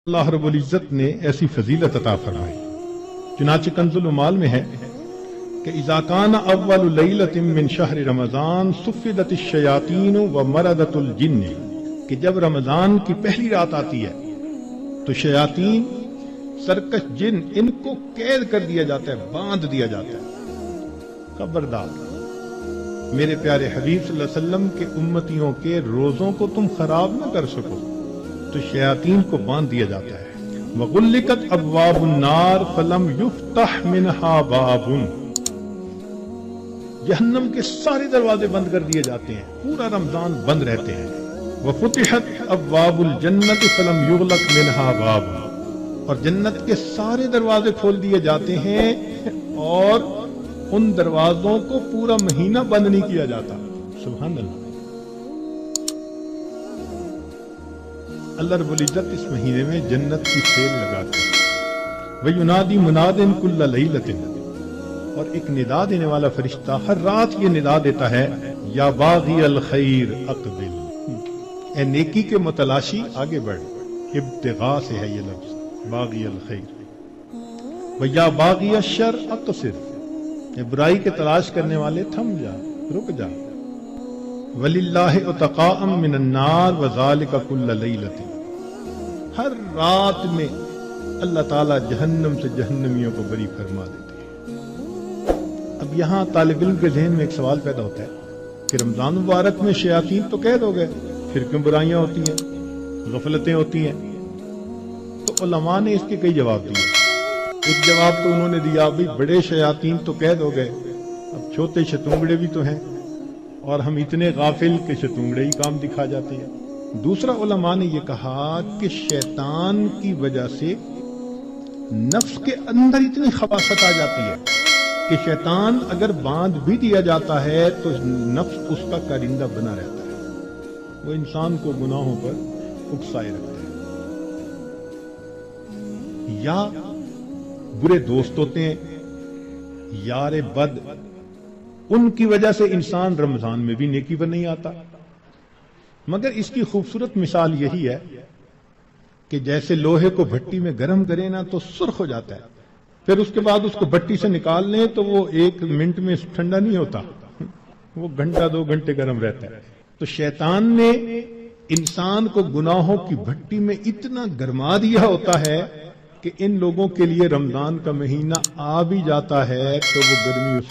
اللہ رب العزت نے ایسی فضیلت عطا فرمائی۔ چنانچہ کنز المال میں ہے کہ اذا کان اول لیلۃ من شہر رمضان صفدت الشیاطین ومردت الجن، کہ جب رمضان کی پہلی رات آتی ہے تو شیاطین، سرکش جن، ان کو قید کر دیا جاتا ہے، باندھ دیا جاتا ہے۔ خبردار، میرے پیارے حبیب صلی اللہ علیہ وسلم کے امتیوں کے روزوں کو تم خراب نہ کر سکو تو شیاطین کو باندھ دیا جاتا ہے۔ وغلقت ابواب النار فلم یفتح منہا باب، جہنم کے سارے دروازے بند کر دیے جاتے ہیں، پورا رمضان بند رہتے ہیں۔ وفتحت ابواب الجنت فلم یغلق منہا باب، اور جنت کے سارے دروازے کھول دیے جاتے ہیں اور ان دروازوں کو پورا مہینہ بند نہیں کیا جاتا۔ سبحان اللہ۔ اللہ رب العزت اس مہینے میں جنت کی سیل لگاتے ہیں۔ وَيُنَادِي مُنَادٍ كُلَّ لَيْلَةٍ، اور ایک ندا دینے والا فرشتہ ہر رات یہ ندا دیتا ہے، یا باغی الخیر اقبل، اے نیکی کے متلاشی آگے بڑھ۔ ابتغاء سے ہے یہ لفظ، باغی الخیر۔ وَيَا باغی الشر اقصر، اے برائی کے تلاش کرنے والے تھم جا، رک جا۔ وَلِلَّهِ عُتَقَاءً مِّنَ النَّارِ وَذَلِكَ كُلَّ لَيْلَةٍ، ہر رات میں اللہ تعالیٰ جہنم سے جہنمیوں کو بری فرما دیتے ہیں۔ اب یہاں طالب علم کے ذہن میں ایک سوال پیدا ہوتا ہے کہ رمضان مبارک میں شیاطین تو قید ہو گئے، پھر کیوں برائیاں ہوتی ہیں، غفلتیں ہوتی ہیں؟ تو علماء نے اس کے کئی جواب دیے۔ ایک جواب تو انہوں نے دیا، بھئی بڑے شیاطین تو قید ہو گئے، اب چھوٹے شتونگڑے بھی تو ہیں، اور ہم اتنے غافل کہ شتونگڑے ہی کام دکھا جاتے ہیں۔ دوسرا علماء نے یہ کہا کہ شیطان کی وجہ سے نفس کے اندر اتنی خباثت آ جاتی ہے کہ شیطان اگر باندھ بھی دیا جاتا ہے تو نفس اس کا کارندہ بنا رہتا ہے، وہ انسان کو گناہوں پر اکسائے رکھتا ہے۔ یا برے دوست ہوتے ہیں، یار بد، ان کی وجہ سے انسان رمضان میں بھی نیکی پر نہیں آتا۔ مگر اس کی خوبصورت مثال یہی ہے کہ جیسے لوہے کو بھٹی میں گرم کریں نا تو سرخ ہو جاتا ہے، پھر اس کے بعد اس کو بھٹی سے نکال لیں تو وہ 1 منٹ میں ٹھنڈا نہیں ہوتا، وہ گھنٹہ 2 گھنٹے گرم رہتا ہے۔ تو شیطان نے انسان کو گناہوں کی بھٹی میں اتنا گرما دیا ہوتا ہے کہ ان لوگوں کے لیے رمضان کا مہینہ آ بھی جاتا ہے تو وہ گرمی اس